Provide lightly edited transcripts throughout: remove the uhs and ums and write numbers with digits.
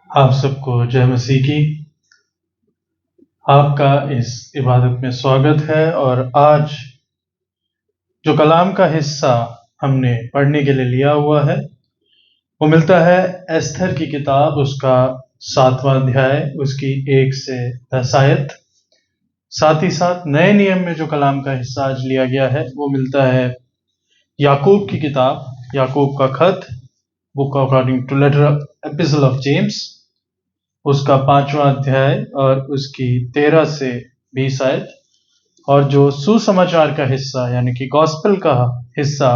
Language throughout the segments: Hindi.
आप सबको जय मसीह की। आपका इस इबादत में स्वागत है। और आज जो कलाम का हिस्सा हमने पढ़ने के लिए लिया हुआ है वो मिलता है एस्थर की किताब, उसका 7वां अध्याय, उसकी 1 से 10 आयत। साथ ही साथ नए नियम में जो कलाम का हिस्सा आज लिया गया है वो मिलता है याकूब की किताब, याकूब का खत, book according to letter epistle of James, उसका 5वां अध्याय और उसकी 13 से 20 आयत। और जो सुसमाचार का हिस्सा यानी कि गॉस्पेल का हिस्सा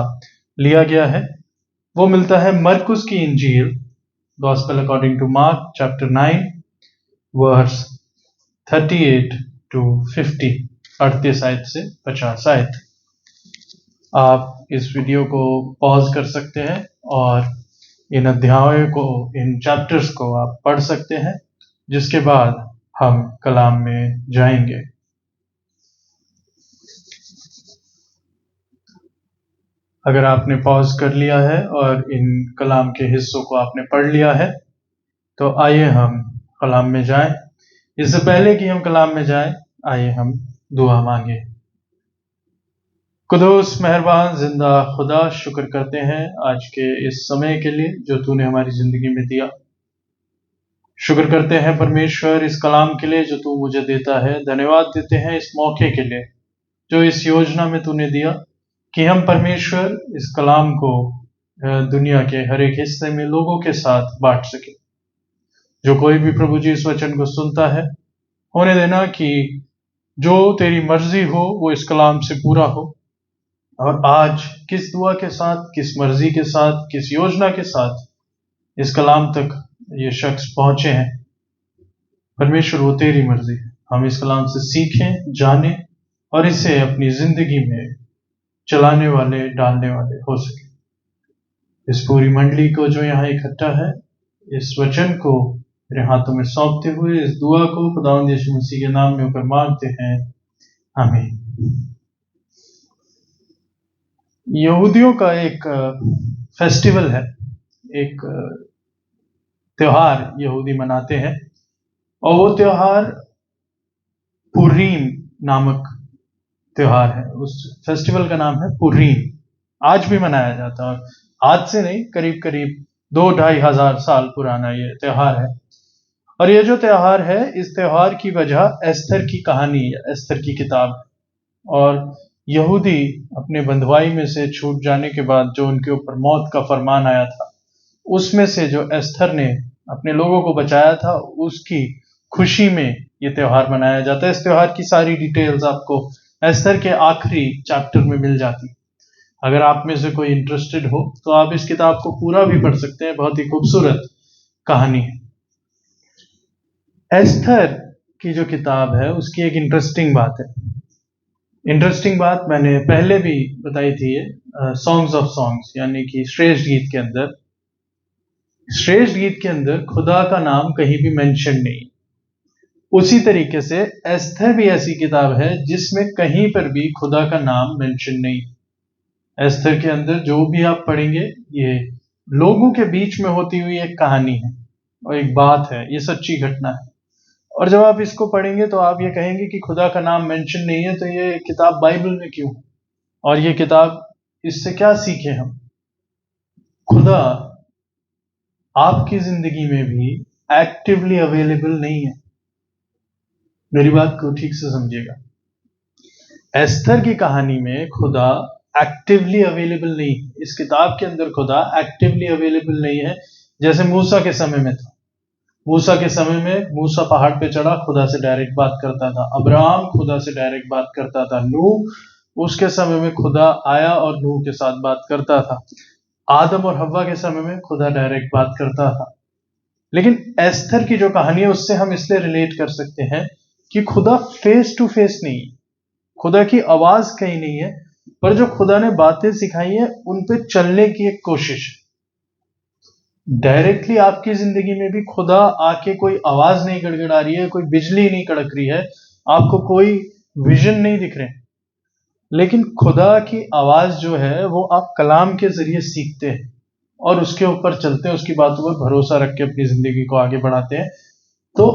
लिया गया है वो मिलता है मरकुस की इंजील, gospel according to Mark chapter 9 verse 38 to 50, 38 आयत से 50 आयत। आप इस वीडियो को पॉज कर सकते हैं और इन अध्यायों को, इन चैप्टर्स को आप पढ़ सकते हैं, जिसके बाद हम कलाम में जाएंगे। अगर आपने पॉज कर लिया है और इन कलाम के हिस्सों को आपने पढ़ लिया है तो आइए हम कलाम में जाएं। इससे पहले कि हम कलाम में जाएं, आइए हम दुआ मांगे। कुदूस मेहरबान जिंदा खुदा, शुक्र करते हैं आज के इस समय के लिए जो तूने हमारी जिंदगी में दिया। शुक्र करते हैं परमेश्वर इस कलाम के लिए जो तू मुझे देता है। धन्यवाद देते हैं इस मौके के लिए जो इस योजना में तूने दिया कि हम परमेश्वर इस कलाम को दुनिया के हर एक हिस्से में लोगों के साथ बांट सके। जो कोई भी प्रभु जी इस वचन को सुनता है, होने देना कि जो तेरी मर्जी हो वो इस कलाम से पूरा हो। और आज किस दुआ के साथ, किस मर्जी के साथ, किस योजना के साथ इस कलाम तक ये शख्स पहुंचे हैं, परमेश्वर वो तेरी मर्जी है। हम इस कलाम से सीखें, जानें और इसे अपनी जिंदगी में चलाने वाले, डालने वाले हो सके। इस पूरी मंडली को जो यहाँ इकट्ठा है, इस वचन को मेरे हाथों में सौंपते हुए इस दुआ को खुदावंद यीशु मसीह के नाम में ऊपर मांगते हैं, आमीन। यहूदियों का एक फेस्टिवल है, एक त्योहार यहूदी मनाते हैं और वो त्योहार पुरीम नामक त्योहार है। उस फेस्टिवल का नाम है पुरीम। आज भी मनाया जाता है। आज से नहीं, करीब करीब 2-2.5 हजार साल पुराना ये त्योहार है। और ये जो त्योहार है, इस त्योहार की वजह एस्थर की कहानी है, एस्थर की किताब। और यहूदी अपने बंधुआई में से छूट जाने के बाद जो उनके ऊपर मौत का फरमान आया था, उसमें से जो एस्थर ने अपने लोगों को बचाया था, उसकी खुशी में ये त्योहार मनाया जाता है। इस त्योहार की सारी डिटेल्स आपको एस्थर के आखिरी चैप्टर में मिल जाती। अगर आप में से कोई इंटरेस्टेड हो तो आप इस किताब को पूरा भी पढ़ सकते हैं। बहुत ही खूबसूरत कहानी है। एस्थर की जो किताब है उसकी एक इंटरेस्टिंग बात है। इंटरेस्टिंग बात मैंने पहले भी बताई थी, सॉन्ग्स ऑफ सॉन्ग्स यानी कि श्रेष्ठ गीत के अंदर, श्रेष्ठ गीत के अंदर खुदा का नाम कहीं भी मेंशन नहीं। उसी तरीके से एस्थर भी ऐसी किताब है जिसमें कहीं पर भी खुदा का नाम मेंशन नहीं। एस्थर के अंदर जो भी आप पढ़ेंगे, ये लोगों के बीच में होती हुई एक कहानी है और एक बात है, ये सच्ची घटना है। और जब आप इसको पढ़ेंगे तो आप ये कहेंगे कि खुदा का नाम मेंशन नहीं है, तो ये किताब बाइबल में क्यों? और ये किताब, इससे क्या सीखे हम? खुदा आपकी जिंदगी में भी एक्टिवली अवेलेबल नहीं है। मेरी बात को ठीक से समझिएगा। एस्थर की कहानी में खुदा एक्टिवली अवेलेबल नहीं है। इस किताब के अंदर खुदा एक्टिवली अवेलेबल नहीं है, जैसे मूसा के समय में था। मूसा के समय में मूसा पहाड़ पे चढ़ा, खुदा से डायरेक्ट बात करता था। अब्राहम खुदा से डायरेक्ट बात करता था। नूह, उसके समय में खुदा आया और नूह के साथ बात करता था। आदम और हव्वा के समय में खुदा डायरेक्ट बात करता था। लेकिन एस्थर की जो कहानी है उससे हम इसलिए रिलेट कर सकते हैं कि खुदा फेस टू फेस नहीं है, खुदा की आवाज कहीं नहीं है, पर जो खुदा ने बातें सिखाई है उन पे चलने की एक कोशिश। डायरेक्टली आपकी जिंदगी में भी खुदा आके कोई आवाज नहीं गड़गड़ा रही है, कोई बिजली नहीं कड़क रही है, आपको कोई विजन नहीं दिख रहे, लेकिन खुदा की आवाज जो है वो आप कलाम के जरिए सीखते हैं और उसके ऊपर चलते हैं, उसकी बातों पर भरोसा रख के अपनी जिंदगी को आगे बढ़ाते हैं। तो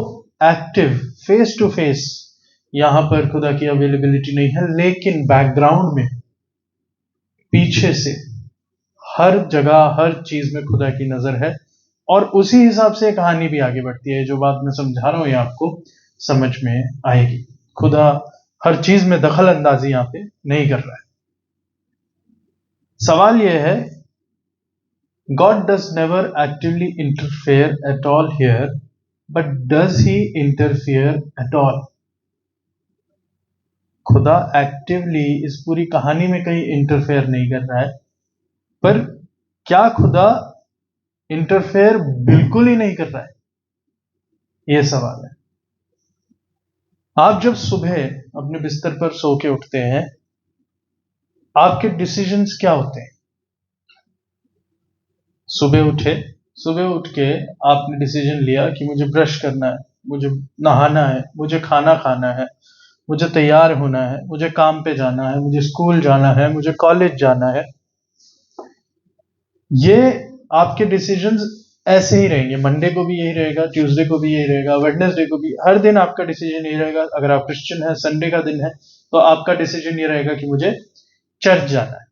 एक्टिव फेस टू फेस यहां पर खुदा की अवेलेबिलिटी नहीं है, लेकिन बैकग्राउंड में पीछे से हर जगह हर चीज में खुदा की नजर है, और उसी हिसाब से कहानी भी आगे बढ़ती है। जो बात मैं समझा रहा हूं ये आपको समझ में आएगी। खुदा हर चीज में दखल अंदाजी यहां पे नहीं कर रहा है। सवाल यह है, God does never actively interfere at all here, but does he interfere at all? खुदा एक्टिवली इस पूरी कहानी में कहीं इंटरफेयर नहीं कर रहा है, पर क्या खुदा इंटरफेयर बिल्कुल ही नहीं कर रहा है? यह सवाल है। आप जब सुबह अपने बिस्तर पर सो के उठते हैं, आपके डिसीजंस क्या होते हैं? सुबह उठ के आपने डिसीजन लिया कि मुझे ब्रश करना है, मुझे नहाना है, मुझे खाना खाना है, मुझे तैयार होना है, मुझे काम पे जाना है, मुझे स्कूल जाना है, मुझे कॉलेज जाना है। ये आपके डिसीजंस ऐसे ही रहेंगे। मंडे को भी यही रहेगा, ट्यूसडे को भी यही रहेगा, वेडनेसडे को भी, हर दिन आपका डिसीजन यही रहेगा। अगर आप क्रिश्चियन है, संडे का दिन है तो आपका डिसीजन ये रहेगा कि मुझे चर्च जाना है।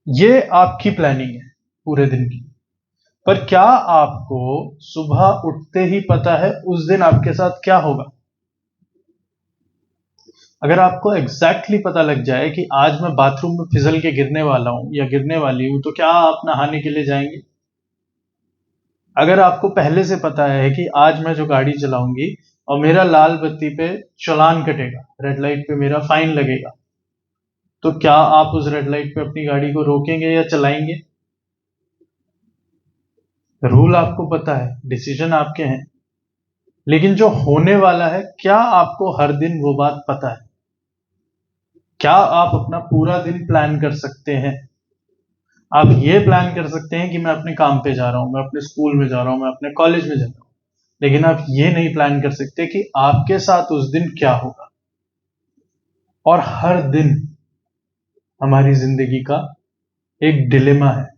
ये आपकी प्लानिंग है पूरे दिन की। पर क्या आपको सुबह उठते ही पता है उस दिन आपके साथ क्या होगा? अगर आपको एग्जैक्टली पता लग जाए कि आज मैं बाथरूम में फिसल के गिरने वाला हूं या गिरने वाली हूं, तो क्या आप नहाने के लिए जाएंगे? अगर आपको पहले से पता है कि आज मैं जो गाड़ी चलाऊंगी और मेरा लाल बत्ती पे चालान कटेगा, रेड लाइट पे मेरा फाइन लगेगा, तो क्या आप उस रेड लाइट पे अपनी गाड़ी को रोकेंगे या चलाएंगे? रूल आपको पता है, डिसीजन आपके हैं, लेकिन जो होने वाला है, क्या आपको हर दिन वो बात पता है? क्या आप अपना पूरा दिन प्लान कर सकते हैं? आप ये प्लान कर सकते हैं कि मैं अपने काम पे जा रहा हूं, मैं अपने स्कूल में जा रहा हूं, मैं अपने कॉलेज में जा रहा हूं, लेकिन आप ये नहीं प्लान कर सकते कि आपके साथ उस दिन क्या होगा। और हर दिन हमारी जिंदगी का एक डिलेमा है,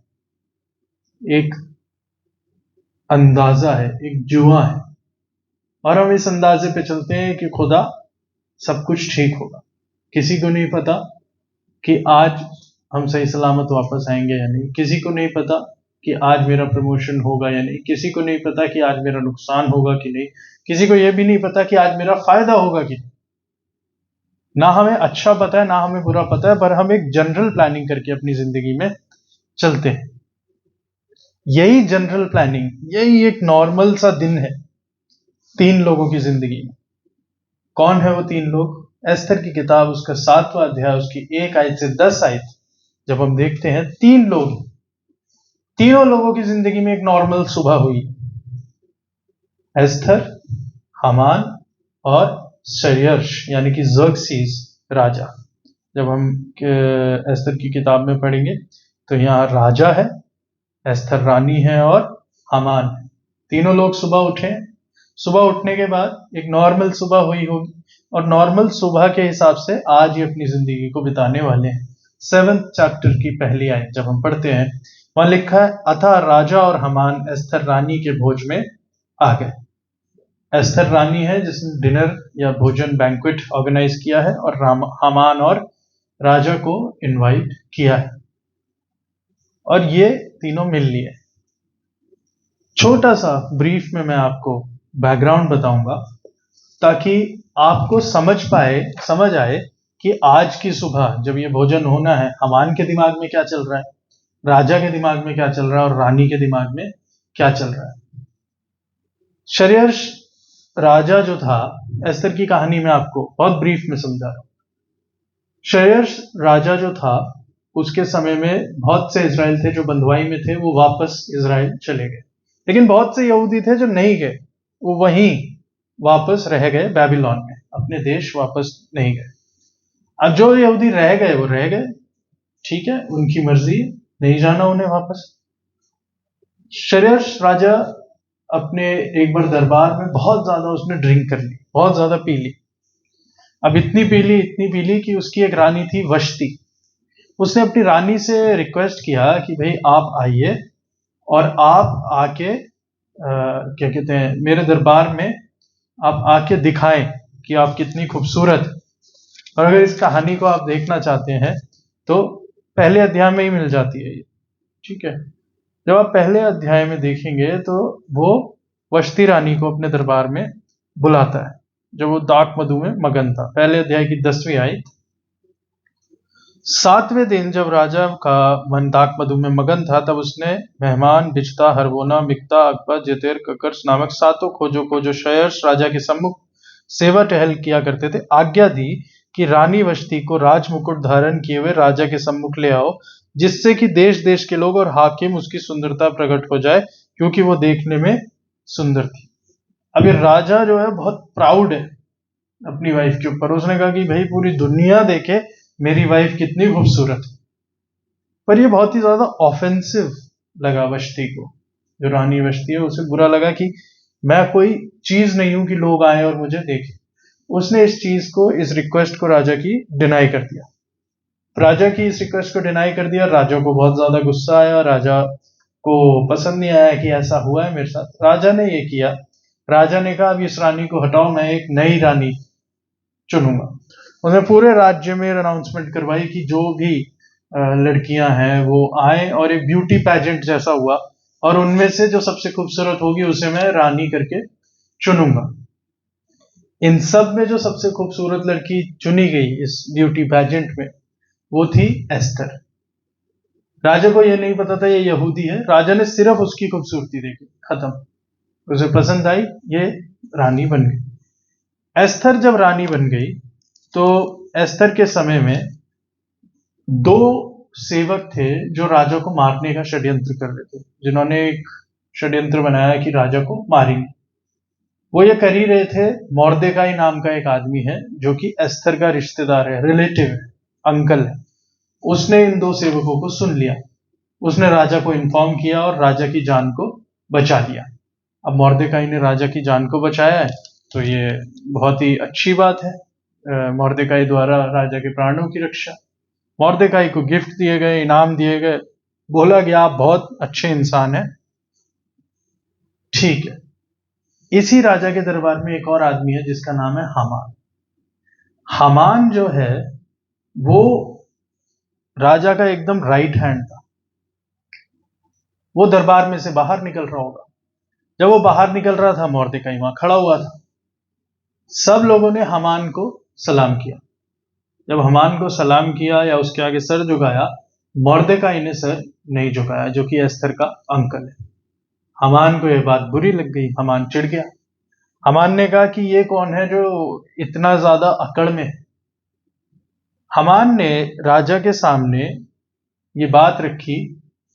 एक अंदाजा है, एक जुआ है, और हम इस अंदाजे पे चलते हैं कि खुदा सब कुछ ठीक होगा। किसी को नहीं पता कि आज हम सही सलामत वापस आएंगे या नहीं, किसी को नहीं पता कि आज मेरा प्रमोशन होगा या नहीं, किसी को नहीं पता कि आज मेरा नुकसान होगा कि नहीं, किसी को यह भी नहीं पता कि आज मेरा फायदा होगा कि नहीं। ना हमें अच्छा पता है, ना हमें बुरा पता है, पर हम एक जनरल प्लानिंग करके अपनी जिंदगी में चलते हैं। यही जनरल प्लानिंग, यही एक नॉर्मल सा दिन है 3 लोगों की जिंदगी में। कौन है वो 3 लोग? एस्थर की किताब उसका 7वां अध्याय उसकी 1 आयत से 10 आयत जब हम देखते हैं, 3 लोग, तीनों लोगों की जिंदगी में एक नॉर्मल सुबह हुई। एस्थर, हामान और शयर्श यानी कि जर्क्सीस राजा। जब हम एस्थर की किताब में पढ़ेंगे तो यहाँ राजा है, एस्थर रानी है और हामान है। तीनों लोग सुबह उठे। सुबह उठने के बाद एक नॉर्मल सुबह हुई होगी, और नॉर्मल सुबह के हिसाब से आज ये अपनी जिंदगी को बिताने वाले हैं। 7th चैप्टर की पहली आयत जब हम पढ़ते हैं, वहां लिखा है, अतः राजा और हामान एस्थर रानी के भोज में आ गए। एस्थर रानी है जिसने डिनर या भोजन बैंक्वेट ऑर्गेनाइज किया है, और हामान और राजा को इनवाइट किया है, और ये तीनों मिल लिए। छोटा सा ब्रीफ में मैं आपको बैकग्राउंड बताऊंगा ताकि आपको समझ आए कि आज की सुबह जब ये भोजन होना है, हामान के दिमाग में क्या चल रहा है, राजा के दिमाग में क्या चल रहा है, और रानी के दिमाग में क्या चल रहा है। शयर्श राजा जो था, एस्थर की कहानी में आपको बहुत ब्रीफ में समझा रहा हूं। शयर्श राजा जो था, उसके समय में बहुत से इजराइल थे जो बंधुआई में थे, वो वापस इजराइल चले गए। लेकिन बहुत से यहूदी थे जो नहीं गए, वो वहीं वापस रह गए बेबीलोन में, अपने देश वापस नहीं गए। अब जो यहूदी रह गए वो रह गए, ठीक है, उनकी मर्जी, नहीं जाना उन्हें वापस। शयर्श राजा अपने एक बार दरबार में बहुत ज्यादा उसने ड्रिंक कर ली, बहुत ज्यादा पी ली। अब इतनी पी ली कि उसकी एक रानी थी वष्टी। उसने अपनी रानी से रिक्वेस्ट किया कि भाई आप आइए और आप आके क्या कहते हैं, मेरे दरबार में आप आके दिखाएं कि आप कितनी खूबसूरत हैं। और अगर इस कहानी को आप देखना चाहते हैं तो पहले अध्याय में ही मिल जाती है ये, ठीक है। जब आप पहले अध्याय में देखेंगे तो वो वष्टी रानी को अपने दरबार में बुलाता है जब वो दाक मधु में मगन था। पहले अध्याय की 10वीं आई। 7वें दिन जब राजा का मन दाक मधु में मगन था, तब उसने मेहमान बिचता, हरबोना, मिक्ता, अकबर, जेतेर, ककर्स नामक 7 खोजों को, जो शयर्स राजा के सम्मुख सेवा टहल किया करते थे, आज्ञा दी कि रानी वष्टी को राज मुकुट धारण किए हुए राजा के सम्मुख ले आओ, जिससे कि देश देश के लोग और हाकिम उसकी सुंदरता प्रकट हो जाए, क्योंकि वो देखने में सुंदर थी। अब ये राजा जो है बहुत प्राउड है अपनी वाइफ के ऊपर। उसने कहा कि भाई पूरी दुनिया देखे मेरी वाइफ कितनी खूबसूरत है। पर ये बहुत ही ज्यादा ऑफेंसिव लगा वष्टी को, जो रानी वष्टी है उसे बुरा लगा कि मैं कोई चीज नहीं हूं कि लोग आए और मुझे देखें। उसने इस चीज को, इस रिक्वेस्ट को राजा की डिनाई कर दिया। राजा की इस रिक्वेस्ट को डिनाई कर दिया। राजा को बहुत ज्यादा गुस्सा आया। राजा को पसंद नहीं आया कि ऐसा हुआ है मेरे साथ। राजा ने ये किया, राजा ने कहा अब इस रानी को हटाओ, मैं एक नई रानी चुनूंगा। उसने पूरे राज्य में अनाउंसमेंट करवाई कि जो भी लड़कियां हैं वो आए, और एक ब्यूटी पैजेंट जैसा हुआ, और उनमें से जो सबसे खूबसूरत होगी उसे मैं रानी करके चुनूंगा। इन सब में जो सबसे खूबसूरत लड़की चुनी गई इस ब्यूटी पैजेंट में, वो थी एस्थर। राजा को यह नहीं पता था ये यहूदी है। राजा ने सिर्फ उसकी खूबसूरती देखी, खत्म। उसे पसंद आई, ये रानी बन गई। एस्थर जब रानी बन गई तो एस्थर के समय में 2 सेवक थे जो राजा को मारने का षड्यंत्र कर रहे थे, जिन्होंने एक षड्यंत्र बनाया कि राजा को मारेंगे। वो ये कर ही रहे थे। मोर्देकाई नाम का एक आदमी है जो कि एस्थर का रिश्तेदार है, रिलेटिव है, अंकल है। उसने इन 2 सेवकों को सुन लिया। उसने राजा को इन्फॉर्म किया और राजा की जान को बचा लिया। अब मोर्देकाई ने राजा की जान को बचाया है तो ये बहुत ही अच्छी बात है। मोर्देकाई द्वारा राजा के प्राणों की रक्षा। मोर्देकाई को गिफ्ट दिए गए, इनाम दिए गए, बोला गया आप बहुत अच्छे इंसान हैं। ठीक है। इसी राजा के दरबार में एक और आदमी है जिसका नाम है हामान। हामान जो है वो राजा का एकदम राइट हैंड था। वो दरबार में से बाहर निकल रहा होगा। जब वो बाहर निकल रहा था, मोर्देकाई वहां खड़ा हुआ था। सब लोगों ने हामान को सलाम किया। जब हामान को सलाम किया या उसके आगे सर झुकाया, मोर्देकाई ने सर नहीं झुकाया, जो कि एस्थर का अंकल है। हामान को यह बात बुरी लग गई। हामान चिढ़ गया। हामान ने कहा कि ये कौन है जो इतना ज्यादा अकड़ में है। हामान ने राजा के सामने ये बात रखी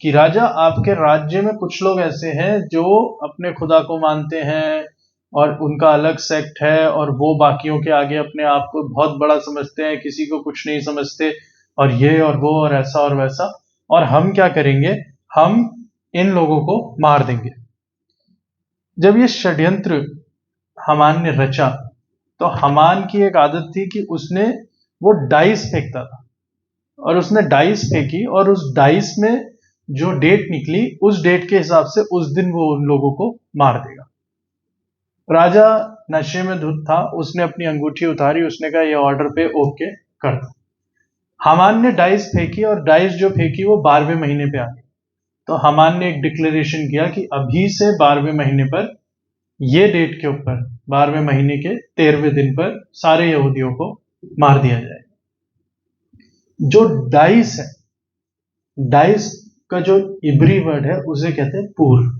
कि राजा, आपके राज्य में कुछ लोग ऐसे हैं जो अपने खुदा को मानते हैं और उनका अलग सेक्ट है, और वो बाकियों के आगे अपने आप को बहुत बड़ा समझते हैं, किसी को कुछ नहीं समझते, और ये और वो और ऐसा और वैसा। और हम क्या करेंगे, हम इन लोगों को मार देंगे। जब ये षड्यंत्र हामान ने रचा तो हामान की एक आदत थी कि उसने वो डाइस फेंकता था, और उसने डाइस फेंकी और उस डाइस में जो डेट निकली उस डेट के हिसाब से उस दिन वो उन लोगों को मार देगा। राजा नशे में धुत था। उसने अपनी अंगूठी उतारी। उसने कहा ये ऑर्डर पे ओके कर दो। हामान ने डाइस फेंकी और डाइस जो फेंकी वो 12वें महीने पे आ गई। तो हामान ने एक डिक्लेरेशन किया कि अभी से 12वें महीने पर, ये डेट के ऊपर, 12वें महीने के 13वें दिन पर सारे यहूदियों को मार दिया जाए। जो डाइस है, डाइस का जो इब्री वर्ड है उसे कहते हैं पूर,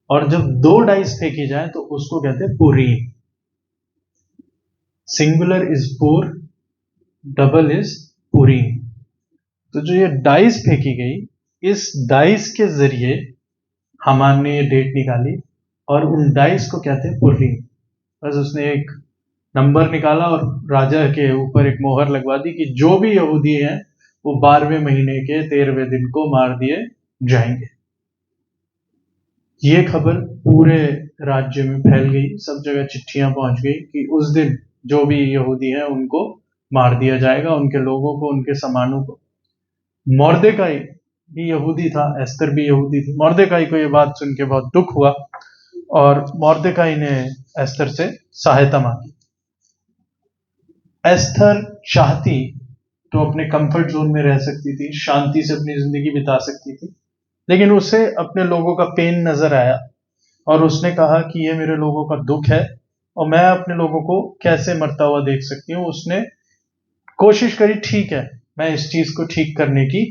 और जब 2 डाइस फेंकी जाए तो उसको कहते हैं पुरीम। सिंगुलर इज पूर, डबल इज पुरीम। तो जो ये डाइस फेंकी गई, इस डाइस के जरिए हामान ने ये डेट निकाली, और उन डाइस को कहते हैं पुरीम। बस उसने एक नंबर निकाला और राजा के ऊपर एक मोहर लगवा दी कि जो भी यहूदी हैं वो 12वें महीने के 13वें दिन को मार दिए जाएंगे। ये खबर पूरे राज्य में फैल गई। सब जगह चिट्ठियां पहुंच गई कि उस दिन जो भी यहूदी हैं उनको मार दिया जाएगा, उनके लोगों को, उनके सामानों को। मोर्देकाई भी यहूदी था, एस्तर भी यहूदी थी। मॉर्देकाई को ये बात सुन के बहुत दुख हुआ और मॉर्देकाई ने एस्तर से सहायता मांगी। एस्तर चाहती तो अपने कंफर्ट जोन में रह सकती थी, शांति से अपनी जिंदगी बिता सकती थी, लेकिन उसे अपने लोगों का पेन नजर आया और उसने कहा कि ये मेरे लोगों का दुख है और मैं अपने लोगों को कैसे मरता हुआ देख सकती हूँ। उसने कोशिश करी, ठीक है मैं इस चीज को ठीक करने की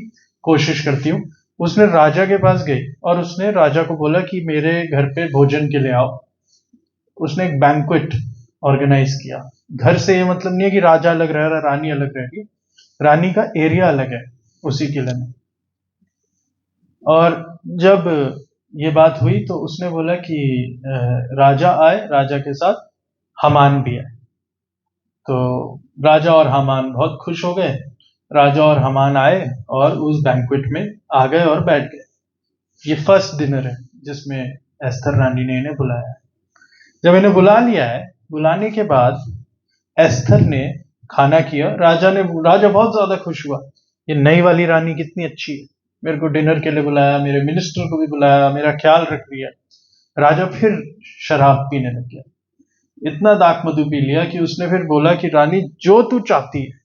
कोशिश करती हूँ। उसने राजा के पास गई और उसने राजा को बोला कि मेरे घर पे भोजन के लिए आओ। उसने एक बैंक्वेट ऑर्गेनाइज किया। घर से ये मतलब नहीं है कि राजा अलग रह रहा, रानी अलग रह रही, रानी का एरिया अलग है उसी किले में। और जब ये बात हुई तो उसने बोला कि राजा आए, राजा के साथ हामान भी आए। तो राजा और हामान बहुत खुश हो गए। राजा और हामान आए और उस बैंक्वेट में आ गए और बैठ गए। ये फर्स्ट डिनर है जिसमें एस्तर रानी ने इन्हें बुलाया है। जब इन्हें बुला लिया है, बुलाने के बाद एस्तर ने खाना किया। राजा बहुत ज्यादा खुश हुआ, ये नई वाली रानी कितनी अच्छी है, मेरे को डिनर के लिए बुलाया, मेरे मिनिस्टर को भी बुलाया, मेरा ख्याल रख लिया। राजा फिर शराब पीने लग गया, इतना दाक मधु पी लिया कि उसने फिर बोला कि रानी जो तू चाहती है,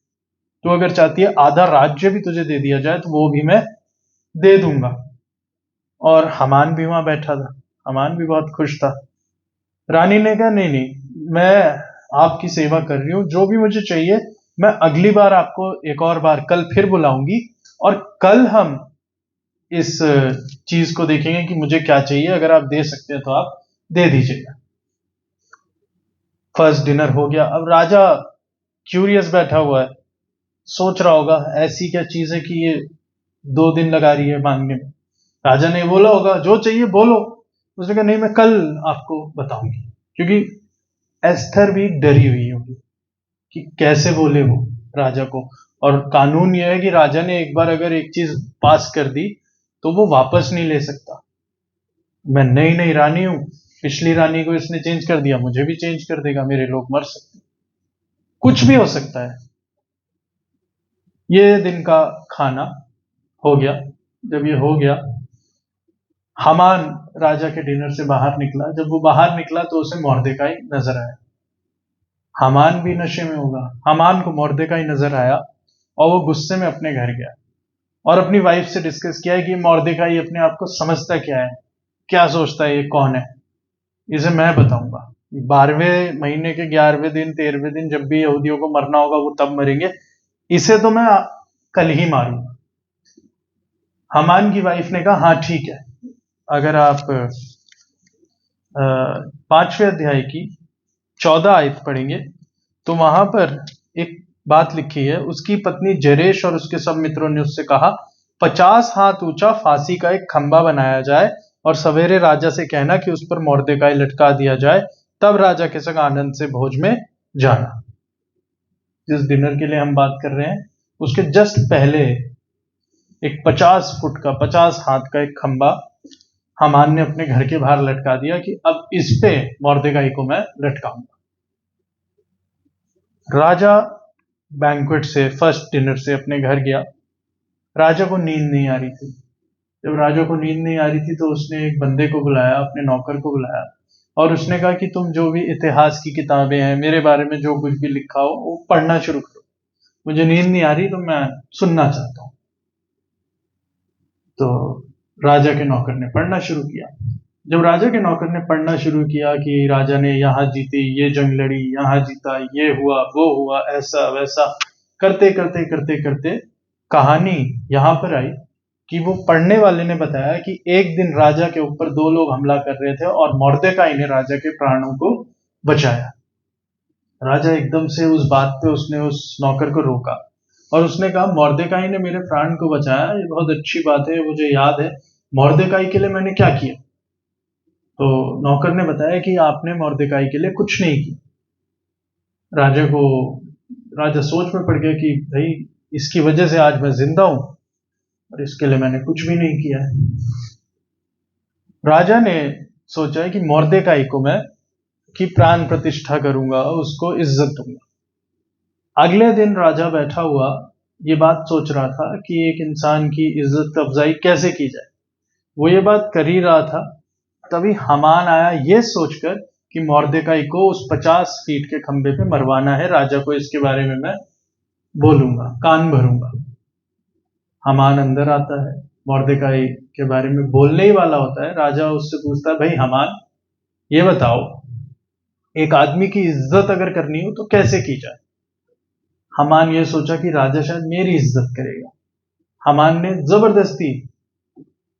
तू अगर चाहती है आधा राज्य भी तुझे दे दिया जाए तो वो भी मैं दे दूंगा। और हमान भी वहां बैठा था, हमान भी बहुत खुश था। रानी ने कहा नहीं नहीं, मैं आपकी सेवा कर रही हूं, जो भी मुझे चाहिए मैं अगली बार आपको एक और बार कल फिर बुलाऊंगी और कल हम इस चीज को देखेंगे कि मुझे क्या चाहिए, अगर आप दे सकते हैं तो आप दे दीजिएगा। फर्स्ट डिनर हो गया। अब राजा क्यूरियस बैठा हुआ है, सोच रहा होगा ऐसी क्या चीज है कि ये 2 दिन लगा रही है मांगने में। राजा ने बोला होगा जो चाहिए बोलो। उसने कहा नहीं मैं कल आपको बताऊंगी, क्योंकि एस्थर भी डरी हुई होगी कि कैसे बोले वो राजा को। और कानून यह है कि राजा ने एक बार अगर एक चीज पास कर दी तो वो वापस नहीं ले सकता। मैं नई नई रानी हूं, पिछली रानी को इसने चेंज कर दिया, मुझे भी चेंज कर देगा, मेरे लोग मर सकते, कुछ भी हो सकता है। ये दिन का खाना हो गया। जब ये हो गया, हामान राजा के डिनर से बाहर निकला। जब वो बाहर निकला तो उसे मॉर्देकाई नजर आया। हामान भी नशे में होगा, हामान को मॉर्देकाई नजर आया और वो गुस्से में अपने घर गया और अपनी वाइफ से डिस्कस किया कि मॉर्देकाई अपने आप को समझता क्या है, क्या सोचता है, ये कौन है, इसे मैं बताऊंगा। 12वें महीने के 11वें दिन 13वें दिन जब भी यहूदियों को मरना होगा वो तब मरेंगे, इसे तो मैं कल ही मारूंगा। हमान की वाइफ ने कहा हाँ ठीक है। अगर आप 5वें अध्याय की 14 आयत पढ़ेंगे तो वहां पर एक बात लिखी है, उसकी पत्नी जरेश और उसके सब मित्रों ने उससे कहा 50 हाथ ऊंचा फांसी का एक खंबा बनाया जाए और सवेरे राजा से कहना कि उस पर मॉर्देकाई लटका दिया जाए, तब राजा के संग आनंद से भोज में जाना। जिस डिनर के लिए हम बात कर रहे हैं उसके जस्ट पहले एक 50 फुट का 50 हाथ का एक खंबा हामान ने अपने घर के बाहर लटका दिया कि अब इस पे मॉर्देकाई को मैं लटकाऊंगा। राजा बैंक्वेट से फर्स्ट डिनर से अपने घर गया। राजा को नींद नहीं आ रही थी। जब राजा को नींद नहीं आ रही थी तो उसने एक बंदे को बुलाया, अपने नौकर को बुलाया और उसने कहा कि तुम जो भी इतिहास की किताबें हैं, मेरे बारे में जो कुछ भी लिखा हो वो पढ़ना शुरू करो, मुझे नींद नहीं आ रही तो मैं सुनना चाहता हूं। तो राजा के नौकर ने पढ़ना शुरू किया। जब राजा के नौकर ने पढ़ना शुरू किया कि राजा ने यहाँ जीती, ये जंग लड़ी, यहाँ जीता, ये हुआ, वो हुआ, ऐसा वैसा, करते करते करते करते कहानी यहां पर आई कि वो पढ़ने वाले ने बताया कि एक दिन राजा के ऊपर 2 लोग हमला कर रहे थे और मॉर्देकाई ने राजा के प्राणों को बचाया। राजा एकदम से उस बात पे उसने उस नौकर को रोका और उसने कहा मॉर्देकाई ने मेरे प्राण को बचाया, ये बहुत अच्छी बात है, मुझे याद है, मॉर्देकाई के लिए मैंने क्या किया। तो नौकर ने बताया कि आपने मॉर्देकाई के लिए कुछ नहीं किया। राजा सोच में पड़ गया कि भाई इसकी वजह से आज मैं जिंदा हूं और इसके लिए मैंने कुछ भी नहीं किया है। राजा ने सोचा है कि मॉर्देकाई को मैं की प्राण प्रतिष्ठा करूंगा, उसको इज्जत दूंगा। अगले दिन राजा बैठा हुआ ये बात सोच रहा था कि एक इंसान की इज्जत अफजाई कैसे की जाए। वो ये बात कर ही रहा था, तभी हमान आया ये सोचकर कि मॉर्देकाई को उस 50 फीट के खंबे पे मरवाना है, राजा को इसके बारे में मैं बोलूंगा, कान भरूंगा। हमान अंदर आता है, मॉर्देकाई के बारे में बोलने ही वाला होता है। राजा उससे पूछता है, भाई हमान, ये बताओ, एक आदमी की इज्जत अगर करनी हो तो कैसे की जाए। हमान ये सोचा कि राजा शायद मेरी इज्जत करेगा। हमान ने जबरदस्ती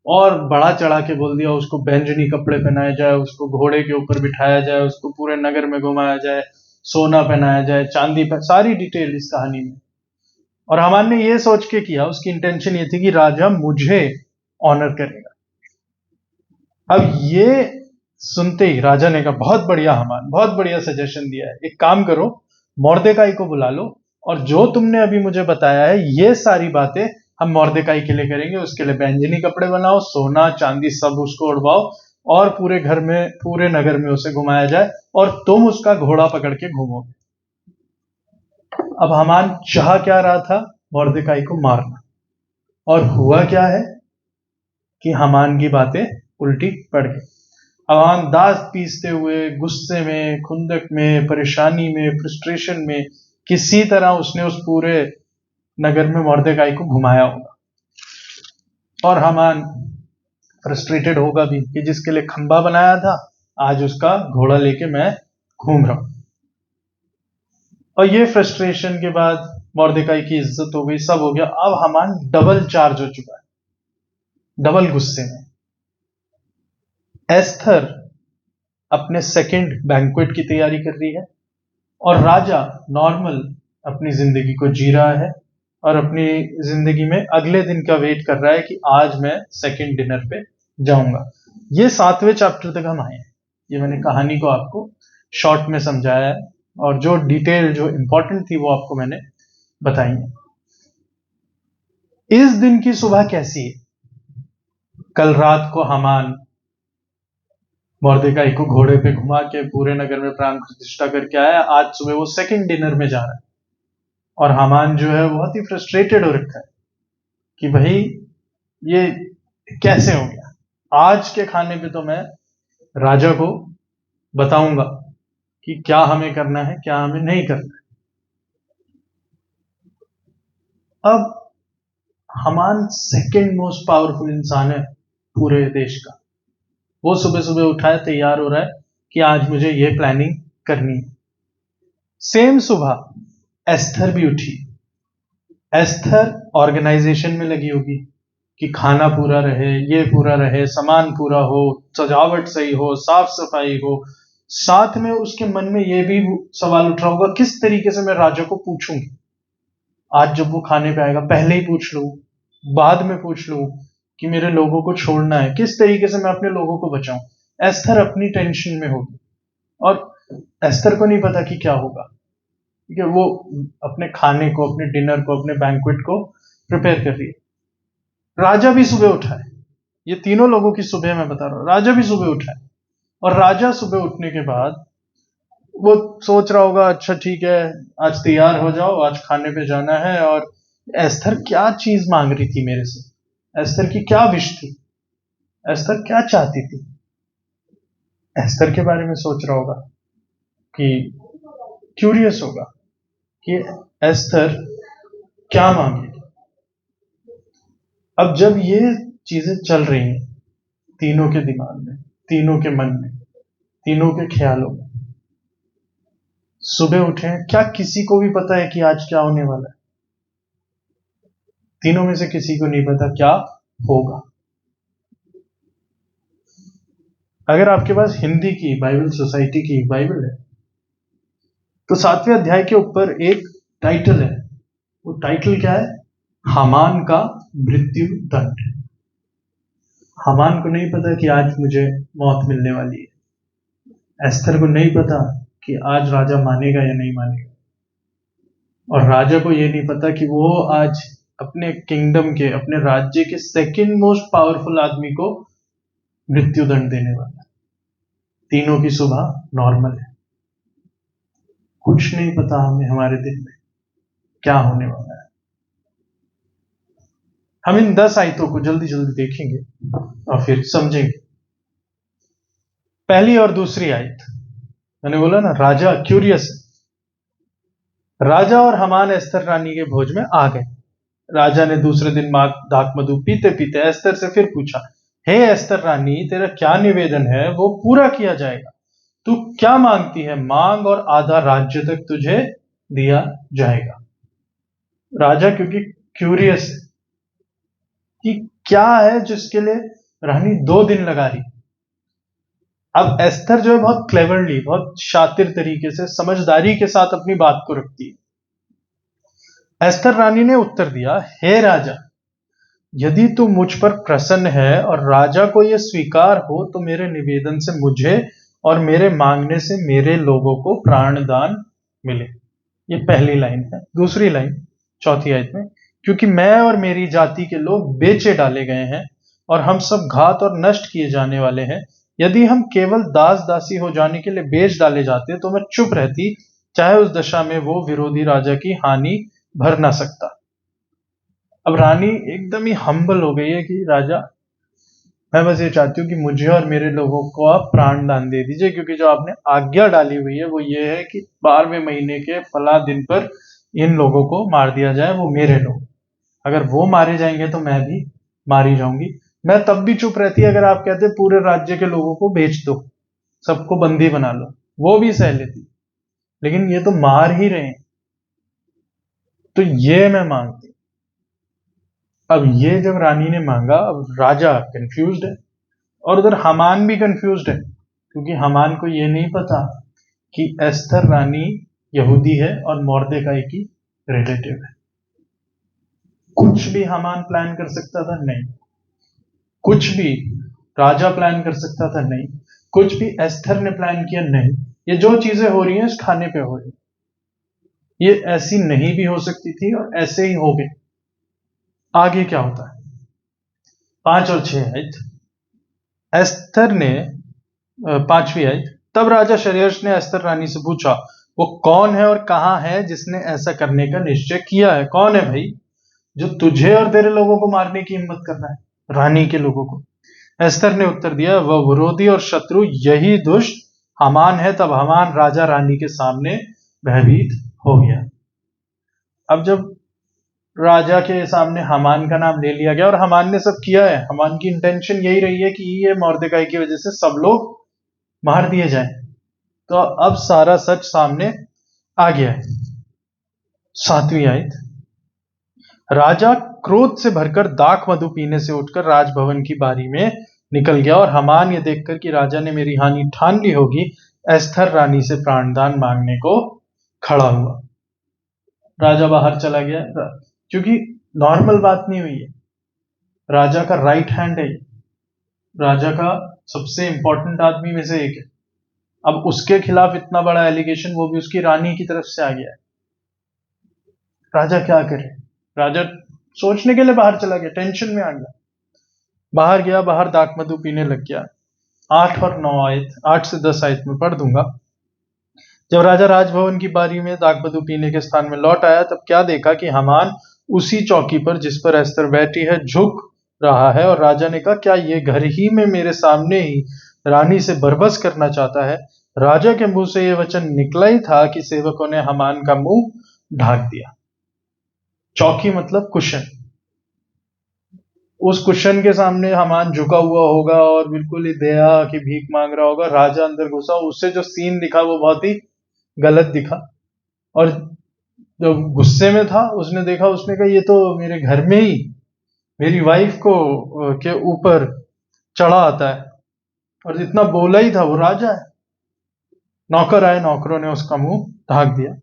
और बढ़ा चढ़ा के बोल दिया, उसको बैंजनी कपड़े पहनाए जाए, उसको घोड़े के ऊपर बिठाया जाए, उसको पूरे नगर में घुमाया जाए, सोना पहनाया जाए, चांदी पहन, सारी डिटेल इस कहानी में। और हमान ने ये सोच के किया, उसकी इंटेंशन ये थी कि राजा मुझे ऑनर करेगा। अब ये सुनते ही राजा ने कहा, बहुत बढ़िया हमान, बहुत बढ़िया सजेशन दिया है। एक काम करो, मॉर्देकाई को बुला लो और जो तुमने अभी मुझे बताया है ये सारी बातें हम मॉर्देकाई के लिए करेंगे। उसके लिए बैंजनी कपड़े बनाओ, सोना चांदी सब उसको उड़वाओ और पूरे घर में, पूरे नगर में उसे घुमाया जाए और तुम उसका घोड़ा पकड़ के घूमोगे। अब हमान चाह क्या रहा था, मॉर्देकाई को मारना। और हुआ क्या है कि हमान की बातें उल्टी पड़ गई। अब हमान दांत पीसते हुए, गुस्से में, खुंदक में, परेशानी में, फ्रस्ट्रेशन में, किसी तरह उसने उस पूरे नगर में मॉर्देकाई को घुमाया होगा। और हमान फ्रस्ट्रेटेड होगा भी कि जिसके लिए खंबा बनाया था, आज उसका घोड़ा लेके मैं घूम रहा हूं। और ये फ्रस्ट्रेशन के बाद मॉर्देकाई की इज्जत हो गई, सब हो गया। अब हमान डबल चार्ज हो चुका है, डबल गुस्से में। एस्थर अपने सेकंड बैंक्वेट की तैयारी कर रही है और राजा नॉर्मल अपनी जिंदगी को जी रहा है और अपनी जिंदगी में अगले दिन का वेट कर रहा है कि आज मैं सेकंड डिनर पे जाऊंगा। ये 7वें चैप्टर तक हम आए हैं। ये मैंने कहानी को आपको शॉर्ट में समझाया है और जो डिटेल जो इंपॉर्टेंट थी वो आपको मैंने बताई है। इस दिन की सुबह कैसी है? कल रात को हमान मॉर्देकाई को घोड़े पे घुमा के पूरे नगर में प्राण प्रतिष्ठा करके आया। आज सुबह वो सेकंड डिनर में जा रहा है और हमान जो है बहुत ही फ्रस्ट्रेटेड हो रखा है कि भाई ये कैसे हो गया। आज के खाने पे तो मैं राजा को बताऊंगा कि क्या हमें करना है, क्या हमें नहीं करना है। अब हमान सेकंड मोस्ट पावरफुल इंसान है पूरे देश का। वो सुबह सुबह उठा है, तैयार हो रहा है कि आज मुझे ये प्लानिंग करनी है। सेम सुबह एस्थर भी उठी। एस्थर ऑर्गेनाइजेशन में लगी होगी कि खाना पूरा रहे, ये पूरा रहे, सामान पूरा हो, सजावट सही हो, साफ सफाई हो। साथ में उसके मन में ये भी सवाल उठ रहा होगा, किस तरीके से मैं राजा को पूछूंगी। आज जब वो खाने पे आएगा पहले ही पूछ लूं, बाद में पूछ लूं कि मेरे लोगों को छोड़ना है, किस तरीके से मैं अपने लोगों को बचाऊं। एस्थर अपनी टेंशन में होगी और एस्थर को नहीं पता कि क्या होगा, ठीक है। वो अपने खाने को, अपने डिनर को, अपने बैंक्वेट को प्रिपेयर कर रही है। राजा भी सुबह उठा है। ये तीनों लोगों की सुबह मैं बता रहा हूं, राजा भी सुबह उठा है। और राजा सुबह उठने के बाद वो सोच रहा होगा, अच्छा ठीक है, आज तैयार हो जाओ, आज खाने पे जाना है। और एस्थर क्या चीज मांग रही थी मेरे से, एस्थर की क्या विश थी, एस्थर क्या चाहती थी, एस्थर के बारे में सोच रहा होगा कि क्यूरियस होगा कि एस्थर क्या मांगेगी। अब जब ये चीजें चल रही हैं तीनों के दिमाग में, तीनों के मन में, तीनों के ख्यालों में, सुबह उठे हैं, क्या किसी को भी पता है कि आज क्या होने वाला है? तीनों में से किसी को नहीं पता क्या होगा। अगर आपके पास हिंदी की बाइबल सोसाइटी की बाइबल है तो 7वें अध्याय के ऊपर एक टाइटल है। वो टाइटल क्या है? हामान का मृत्यु दंड। हामान को नहीं पता कि आज मुझे मौत मिलने वाली है। एस्थर को नहीं पता कि आज राजा मानेगा या नहीं मानेगा। और राजा को यह नहीं पता कि वो आज अपने किंगडम के, अपने राज्य के सेकंड मोस्ट पावरफुल आदमी को मृत्यु दंड देने वाला है। तीनों की सुबह नॉर्मल है, कुछ नहीं पता हमें हमारे दिन में क्या होने वाला है। हम इन 10 आयतों को जल्दी जल्दी देखेंगे और फिर समझेंगे। पहली और दूसरी आयत, मैंने बोला ना राजा क्यूरियस है। राजा और हामान एस्तर रानी के भोज में आ गए। राजा ने दूसरे दिन दाख मधु पीते पीते एस्तर से फिर पूछा, हे एस्तर रानी, तेरा क्या निवेदन है वो पूरा किया जाएगा। तू क्या मांगती है, मांग और आधा राज्य तक तुझे दिया जाएगा। राजा क्योंकि क्यूरियस है कि क्या है जिसके लिए रानी 2 दिन लगा रही। अब एस्तर जो है बहुत क्लेवरली, बहुत शातिर तरीके से, समझदारी के साथ अपनी बात को रखती है। एस्तर रानी ने उत्तर दिया, हे राजा, यदि तू मुझ पर प्रसन्न है और राजा को यह स्वीकार हो तो मेरे निवेदन से मुझे और मेरे मांगने से मेरे लोगों को प्राणदान मिले। ये पहली लाइन है। दूसरी लाइन चौथी आयत में, क्योंकि मैं और मेरी जाति के लोग बेचे डाले गए हैं और हम सब घात और नष्ट किए जाने वाले हैं। यदि हम केवल दास दासी हो जाने के लिए बेच डाले जाते तो मैं चुप रहती, चाहे उस दशा में वो विरोधी राजा की हानि भर ना सकता। अब रानी एकदम ही हम्बल हो गई है कि राजा, मैं बस ये चाहती हूँ कि मुझे और मेरे लोगों को आप प्राण दान दे दीजिए, क्योंकि जो आपने आज्ञा डाली हुई है वो ये है कि 12वें महीने के फला दिन पर इन लोगों को मार दिया जाए, वो मेरे लोग। अगर वो मारे जाएंगे तो मैं भी मारी जाऊंगी। मैं तब भी चुप रहती अगर आप कहते पूरे राज्य के लोगों को बेच दो, सबको बंदी बना लो, वो भी सह लेती। लेकिन ये तो मार ही रहे हैं, तो ये मैं मांगती। अब ये जब रानी ने मांगा, अब राजा कंफ्यूज्ड है और उधर हामान भी कंफ्यूज्ड है, क्योंकि हामान को ये नहीं पता कि एस्तर रानी यहूदी है और मोर्देकाई की रिलेटिव है। कुछ भी हामान प्लान कर सकता था, नहीं। कुछ भी राजा प्लान कर सकता था, नहीं। कुछ भी एस्तर ने प्लान किया, नहीं। ये जो चीजें हो रही हैं इस खाने पे हो रही, ये ऐसी नहीं भी हो सकती थी और ऐसे ही हो गए। आगे क्या होता है, 5 और 6 आयत। एस्तर ने 5वीं आयत, तब राजा शरेश ने एस्तर रानी से पूछा, वो कौन है और कहां है जिसने ऐसा करने का निश्चय किया है। कौन है भाई जो तुझे और तेरे लोगों को मारने की हिम्मत कर रहा है, रानी के लोगों को। एस्तर ने उत्तर दिया, वह विरोधी और शत्रु यही दुष्ट हामान है। तब हामान राजा रानी के सामने भयभीत हो गया। अब जब राजा के सामने हामान का नाम ले लिया गया और हामान ने सब किया है, हामान की इंटेंशन यही रही है कि ये मोर्देकाई की वजह से सब लोग मार दिए जाएं, तो अब सारा सच सामने आ गया है। 7वीं आयत, राजा क्रोध से भरकर दाख मधु पीने से उठकर राजभवन की बारी में निकल गया और हामान ये देखकर कि राजा ने मेरी हानि ठान ली होगी, एस्तर रानी से प्राणदान मांगने को खड़ा हुआ। राजा बाहर चला गया, क्योंकि नॉर्मल बात नहीं हुई है। राजा का राइट हैंड है, राजा का सबसे इंपॉर्टेंट आदमी में से एक है। अब उसके खिलाफ इतना बड़ा एलिगेशन, वो भी उसकी रानी की तरफ से आ गया है। राजा क्या करे, राजा सोचने के लिए बाहर चला गया, टेंशन में आ गया। बाहर गया, बाहर दाख मधु पीने लग गया। 8 और 9 आयत, 8 से 10 आयत में पढ़ दूंगा। जब राजा राजभवन की बारी में दाख मधु पीने के स्थान में लौट आया, तब क्या देखा कि हामान उसी चौकी पर जिस पर एस्तर बैठी है झुक रहा है। और राजा ने कहा, क्या ये घर ही में मेरे सामने ही रानी से बरबस करना चाहता है। राजा के मुंह से यह वचन निकला ही था कि सेवकों ने हामान का मुंह ढाक दिया। चौकी मतलब कुशन। उस कुशन के सामने हामान झुका हुआ होगा और बिल्कुल ही दया की भीख मांग रहा होगा। राजा अंदर घुसा, उससे जो सीन दिखा वो बहुत ही गलत दिखा। और जो गुस्से में था उसने देखा, उसने कहा, ये तो मेरे घर में ही मेरी वाइफ को के ऊपर चढ़ा आता है, और जितना बोला ही था वो राजा है। नौकर आए, नौकरों ने उसका मुंह ढाक दिया।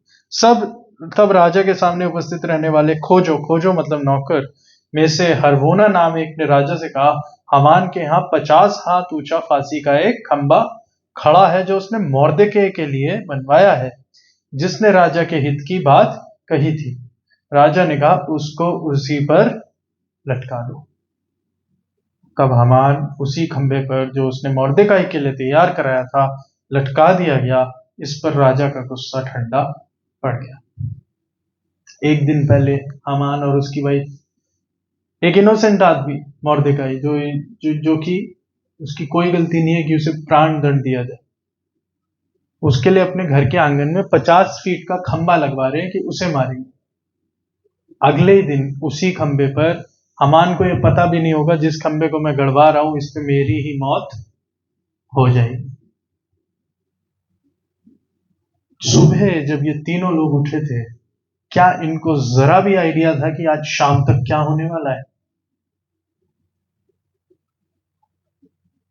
तब राजा के सामने उपस्थित रहने वाले खोजो, खोजो मतलब नौकर में से हरवोना नाम एक ने राजा से कहा, हामान के यहाँ 50 हाथ ऊंचा फांसी का एक खंबा खड़ा है, जो उसने मोर्देकाई के लिए बनवाया है, जिसने राजा के हित की बात कही थी। राजा ने कहा, उसको उसी पर लटका दो। कब हामान उसी खंबे पर जो उसने मोर्देकाई के लिए तैयार कराया था लटका दिया गया। इस पर राजा का गुस्सा ठंडा पड़ गया। एक दिन पहले हामान और उसकी वाइफ एक इनोसेंट आदमी मॉर्देकाई जो कि उसकी कोई गलती नहीं है कि उसे प्राण दंड दिया जाए, उसके लिए अपने घर के आंगन में 50 फीट का खंबा लगवा रहे हैं कि उसे मारेंगे। अगले ही दिन उसी खंबे पर हमान को यह पता भी नहीं होगा जिस खंबे को मैं गड़वा रहा हूं इस पे मेरी ही मौत हो जाएगी। सुबह जब ये तीनों लोग उठे थे, क्या इनको जरा भी आइडिया था कि आज शाम तक क्या होने वाला है?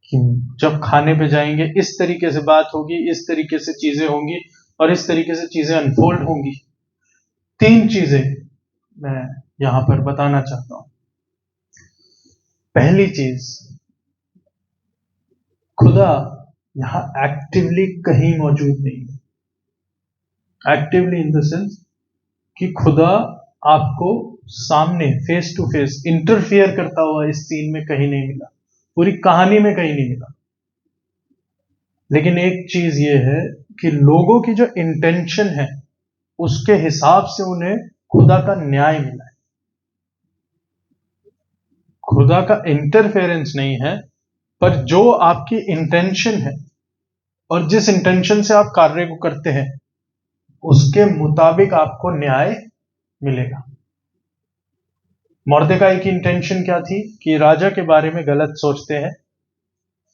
कि जब खाने पे जाएंगे इस तरीके से बात होगी, इस तरीके से चीजें होंगी और इस तरीके से चीजें अनफोल्ड होंगी। 3 चीजें मैं यहां पर बताना चाहता हूं। पहली चीज, खुदा यहां एक्टिवली कहीं मौजूद नहीं है। एक्टिवली इन द सेंस कि खुदा आपको सामने फेस टू फेस इंटरफियर करता हुआ इस सीन में कहीं नहीं मिला, पूरी कहानी में कहीं नहीं मिला। लेकिन एक चीज ये है कि लोगों की जो इंटेंशन है उसके हिसाब से उन्हें खुदा का न्याय मिला है। खुदा का इंटरफेरेंस नहीं है, पर जो आपकी इंटेंशन है और जिस इंटेंशन से आप कार्य को करते हैं उसके मुताबिक आपको न्याय मिलेगा। मॉर्देकाई की इंटेंशन क्या थी कि राजा के बारे में गलत सोचते हैं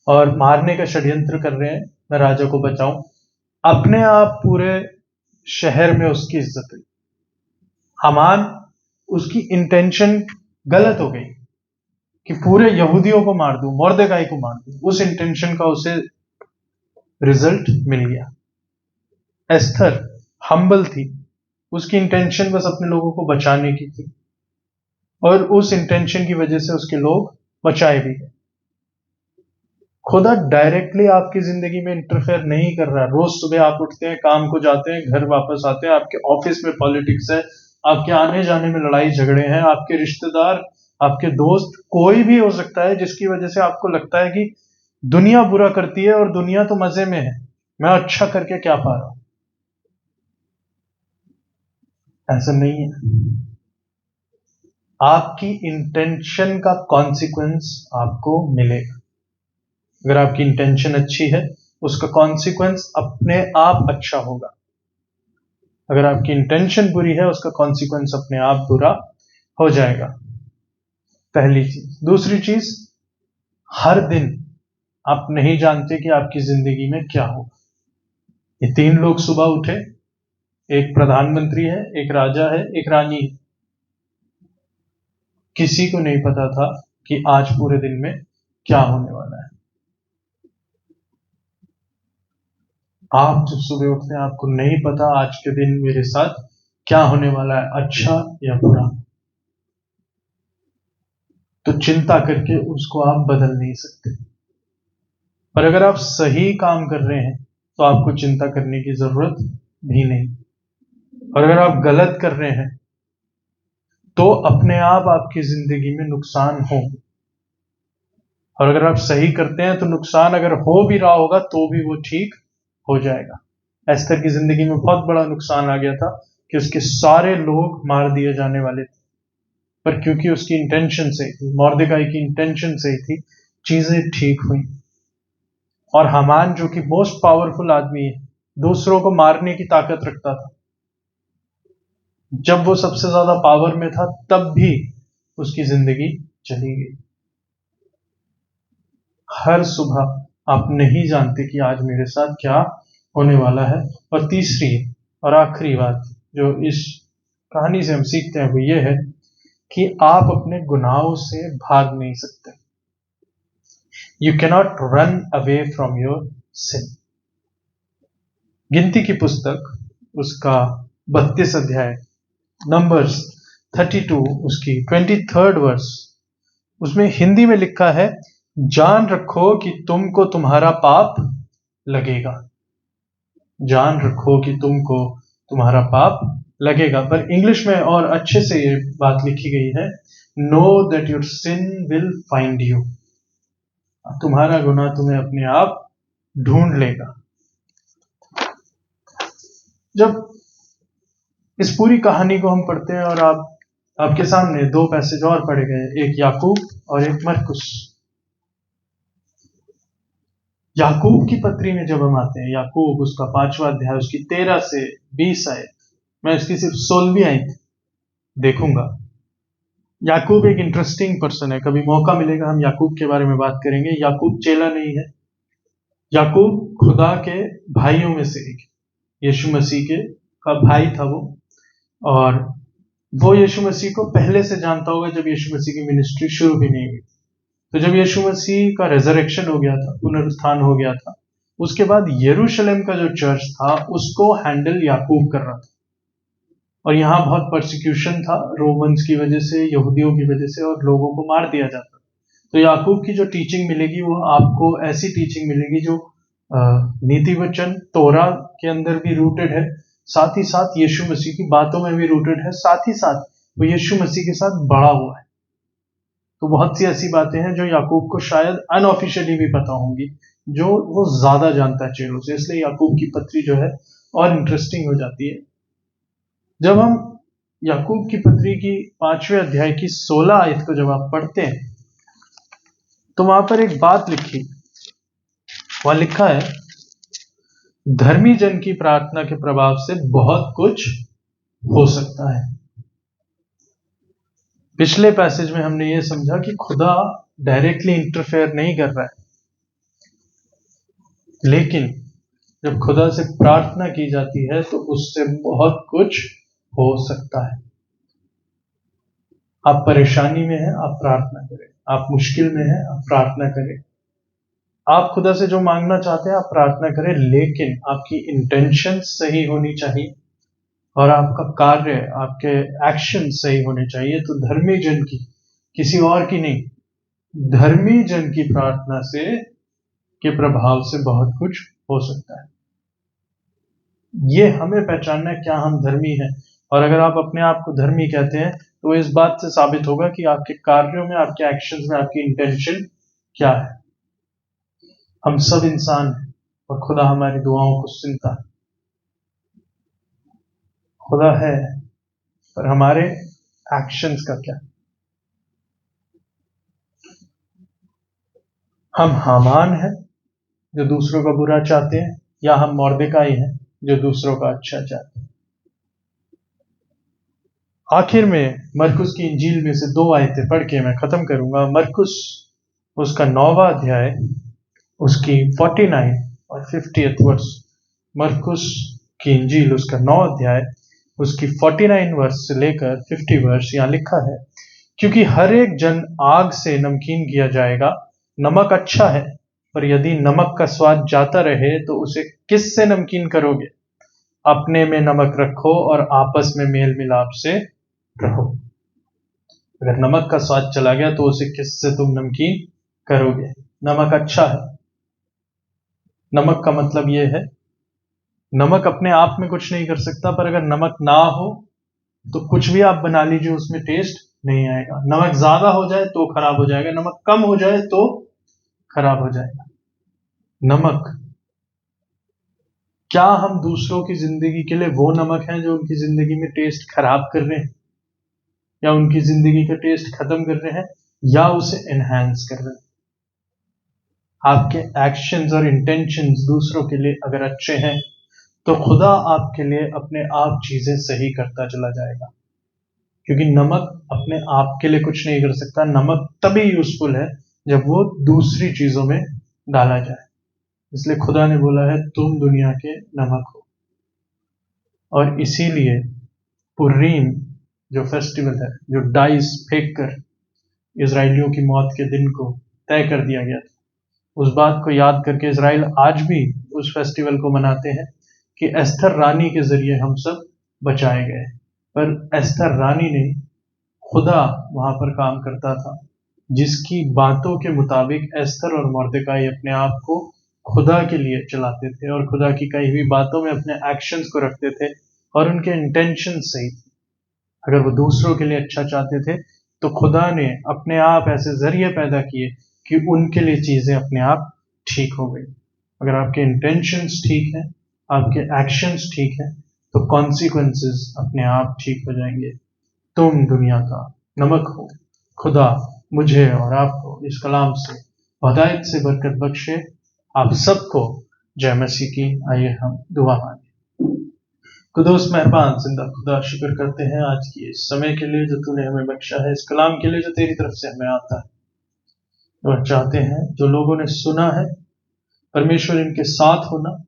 और मारने का षड्यंत्र कर रहे हैं, मैं राजा को बचाऊं। अपने आप पूरे शहर में उसकी इज्जत हुई। हमान, उसकी इंटेंशन गलत हो गई कि पूरे यहूदियों को मार दूं, मॉर्देकाई को मार दूं। उस इंटेंशन का उसे रिजल्ट मिल गया। एस्थर हम्बल थी, उसकी इंटेंशन बस अपने लोगों को बचाने की थी और उस इंटेंशन की वजह से उसके लोग बचाए भी गए। खुदा डायरेक्टली आपकी जिंदगी में इंटरफेयर नहीं कर रहा। रोज सुबह आप उठते हैं, काम को जाते हैं, घर वापस आते हैं, आपके ऑफिस में पॉलिटिक्स है, आपके आने जाने में लड़ाई झगड़े हैं, आपके रिश्तेदार, आपके दोस्त, कोई भी हो सकता है जिसकी वजह से आपको लगता है कि दुनिया बुरा करती है और दुनिया तो मजे में है, मैं अच्छा करके क्या पा रहा हूं। ऐसा नहीं है। आपकी इंटेंशन का कॉन्सिक्वेंस आपको मिलेगा। अगर आपकी इंटेंशन अच्छी है उसका कॉन्सिक्वेंस अपने आप अच्छा होगा। अगर आपकी इंटेंशन बुरी है उसका कॉन्सिक्वेंस अपने आप बुरा हो जाएगा। पहली चीज। दूसरी चीज, हर दिन आप नहीं जानते कि आपकी जिंदगी में क्या होगा। ये 3 लोग सुबह उठे, एक प्रधानमंत्री है, एक राजा है, एक रानी है। किसी को नहीं पता था कि आज पूरे दिन में क्या होने वाला है। आप जब सुबह उठते हैं आपको नहीं पता आज के दिन मेरे साथ क्या होने वाला है, अच्छा या बुरा। तो चिंता करके उसको आप बदल नहीं सकते। पर अगर आप सही काम कर रहे हैं तो आपको चिंता करने की जरूरत भी नहीं। और अगर आप गलत कर रहे हैं तो अपने आप आपकी जिंदगी में नुकसान हो। और अगर आप सही करते हैं तो नुकसान अगर हो भी रहा होगा तो भी वो ठीक हो जाएगा। एस्थर की जिंदगी में बहुत बड़ा नुकसान आ गया था कि उसके सारे लोग मार दिए जाने वाले थे, पर क्योंकि उसकी इंटेंशन से, मॉर्देकाई की इंटेंशन से ही थी, चीजें ठीक हुई। और हमान जो कि मोस्ट पावरफुल आदमी है, दूसरों को मारने की ताकत रखता था, जब वो सबसे ज्यादा पावर में था तब भी उसकी जिंदगी चली गई। हर सुबह आप नहीं जानते कि आज मेरे साथ क्या होने वाला है। और तीसरी और आखिरी बात जो इस कहानी से हम सीखते हैं वो ये है कि आप अपने गुनाहों से भाग नहीं सकते। You cannot run away from your sin. गिनती की पुस्तक उसका 32 अध्याय, नंबर्स 32 उसकी 23rd वर्स, उसमें हिंदी में लिखा है, जान रखो कि तुमको तुम्हारा पाप लगेगा। जान रखो कि तुमको तुम्हारा पाप लगेगा। पर इंग्लिश में और अच्छे से ये बात लिखी गई है, know that your sin will find you. तुम्हारा गुनाह तुम्हें अपने आप ढूंढ लेगा। जब इस पूरी कहानी को हम पढ़ते हैं और आप आपके सामने दो पैसेज और पढ़े गए, एक याकूब और एक मरकुस। याकूब की पत्री में जब हम आते हैं, याकूब उसका 5वां अध्याय, उसकी 13 से 20 आयत, मैं इसकी सिर्फ 16वीं आयत देखूंगा। याकूब एक इंटरेस्टिंग पर्सन है, कभी मौका मिलेगा हम याकूब के बारे में बात करेंगे। याकूब चेला नहीं है, याकूब खुदा के भाइयों में से एक, यीशु मसीह के का भाई था वो, और वो यीशु मसीह को पहले से जानता होगा जब यीशु मसीह की मिनिस्ट्री शुरू भी नहीं हुई। तो जब यीशु मसीह का रेजरेक्शन हो गया था, पुनरुत्थान हो गया था, उसके बाद यरूशलेम का जो चर्च था उसको हैंडल याकूब कर रहा था। और यहाँ बहुत परसिक्यूशन था रोमन्स की वजह से, यहूदियों की वजह से, और लोगों को मार दिया जाता। तो याकूब की जो टीचिंग मिलेगी वो आपको ऐसी टीचिंग मिलेगी जो नीति वचन तोरा के अंदर भी रूटेड है, साथ ही साथ यीशु मसीह की बातों में भी रूटेड है, साथ ही साथ वो यीशु मसीह के साथ बड़ा हुआ है। तो बहुत सी ऐसी बातें हैं जो याकूब को शायद अनऑफिशियली भी पता होंगी, जो वो ज्यादा जानता है चेलों से, इसलिए याकूब की पत्री जो है और इंटरेस्टिंग हो जाती है। जब हम याकूब की पत्री की 5वें अध्याय की 16 आयत को जब आप पढ़ते हैं तो वहां पर एक बात लिखी, वहां लिखा है, धर्मी जन की प्रार्थना के प्रभाव से बहुत कुछ हो सकता है। पिछले पैसेज में हमने ये समझा कि खुदा डायरेक्टली इंटरफेयर नहीं कर रहा है, लेकिन जब खुदा से प्रार्थना की जाती है तो उससे बहुत कुछ हो सकता है। आप परेशानी में हैं, आप प्रार्थना करें। आप मुश्किल में हैं, आप प्रार्थना करें। आप खुदा से जो मांगना चाहते हैं आप प्रार्थना करें, लेकिन आपकी इंटेंशन सही होनी चाहिए और आपका कार्य, आपके एक्शन सही होने चाहिए। तो धर्मी जन की, किसी और की नहीं, धर्मी जन की प्रार्थना से के प्रभाव से बहुत कुछ हो सकता है। ये हमें पहचानना है क्या हम धर्मी हैं। और अगर आप अपने आप को धर्मी कहते हैं तो इस बात से साबित होगा कि आपके कार्यों में, आपके एक्शंस में आपकी इंटेंशन क्या है। हम सब इंसान हैं और खुदा हमारी दुआओं को सुनता है। खुदा है, पर हमारे एक्शंस का क्या? हम हामान हैं जो दूसरों का बुरा चाहते हैं, या हम मोर्देकाई हैं जो दूसरों का अच्छा चाहते हैं? आखिर में मरकुस की इंजील में से 2 आयतें पढ़ के मैं खत्म करूंगा। मरकुस उसका 9वां अध्याय, उसकी 49 और 50th वर्स। मरकुस की इंजील उसका 9 अध्याय, उसकी 49 वर्स से लेकर 50 वर्स। यहाँ लिखा है, क्योंकि हर एक जन आग से नमकीन किया जाएगा। नमक अच्छा है, पर यदि नमक का स्वाद जाता रहे तो उसे किससे नमकीन करोगे? अपने में नमक रखो और आपस में मेल मिलाप से रहो। अगर नमक का स्वाद चला गया तो उसे किससे तुम नमकीन करोगे? नमक अच्छा है। नमक का मतलब यह है, नमक अपने आप में कुछ नहीं कर सकता, पर अगर नमक ना हो तो कुछ भी आप बना लीजिए उसमें टेस्ट नहीं आएगा। नमक ज्यादा हो जाए तो खराब हो जाएगा, नमक कम हो जाए तो खराब हो जाएगा। नमक, क्या हम दूसरों की जिंदगी के लिए वो नमक हैं जो उनकी जिंदगी में टेस्ट खराब कर रहे हैं, या उनकी जिंदगी का टेस्ट खत्म कर रहे हैं, या उसे एनहांस कर रहे हैं? आपके एक्शंस और इंटेंशंस दूसरों के लिए अगर अच्छे हैं तो खुदा आपके लिए अपने आप चीजें सही करता चला जाएगा। क्योंकि नमक अपने आप के लिए कुछ नहीं कर सकता। नमक तभी यूजफुल है जब वो दूसरी चीजों में डाला जाए। इसलिए खुदा ने बोला है, तुम दुनिया के नमक हो। और इसीलिए पुर्रीम जो फेस्टिवल है, जो डाइस फेंक कर इजराइलियों की मौत के दिन को तय कर दिया गया था, उस बात को याद करके इजराइल आज भी उस फेस्टिवल को मनाते हैं कि एस्थर रानी के जरिए हम सब बचाए गए। पर एस्थर रानी नहीं, खुदा वहां पर काम करता था, जिसकी बातों के मुताबिक एस्थर और मोर्देकाई अपने आप को खुदा के लिए चलाते थे और खुदा की कही हुई बातों में अपने एक्शंस को रखते थे और उनके इंटेंशन सही थे। अगर वो दूसरों के लिए अच्छा चाहते थे तो खुदा ने अपने आप ऐसे जरिए पैदा किए कि उनके लिए चीजें अपने आप ठीक हो गई। अगर आपके इंटेंशंस ठीक हैं, आपके एक्शंस ठीक हैं, तो कॉन्सिक्वेंसेस अपने आप ठीक हो जाएंगे। तुम दुनिया का नमक हो। खुदा मुझे और आपको इस कलाम से हिदायत से बरकत बख्शे। आप सबको जय मसीह की। आइए हम दुआ मांगे। कुदूस मेहरबान जिंदा खुदा, शुक्र करते हैं आज की इस समय के लिए जो तूने हमें बख्शा है, इस कलाम के लिए जो तेरी तरफ से हमें आता है। और चाहते हैं जो लोगों ने सुना है, परमेश्वर इनके साथ होना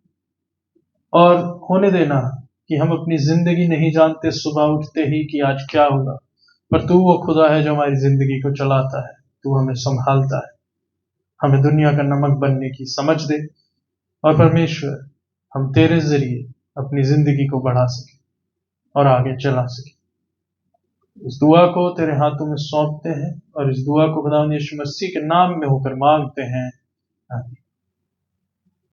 और होने देना कि हम अपनी जिंदगी नहीं जानते सुबह उठते ही कि आज क्या होगा, पर तू वो खुदा है जो हमारी जिंदगी को चलाता है, तू हमें संभालता है। हमें दुनिया का नमक बनने की समझ दे और परमेश्वर हम तेरे जरिए अपनी जिंदगी को बढ़ा सके और आगे चला सके। इस दुआ को तेरे हाथों में सौंपते हैं और इस दुआ को खुदा यीशु मसीह के नाम में होकर मांगते हैं। आमीन।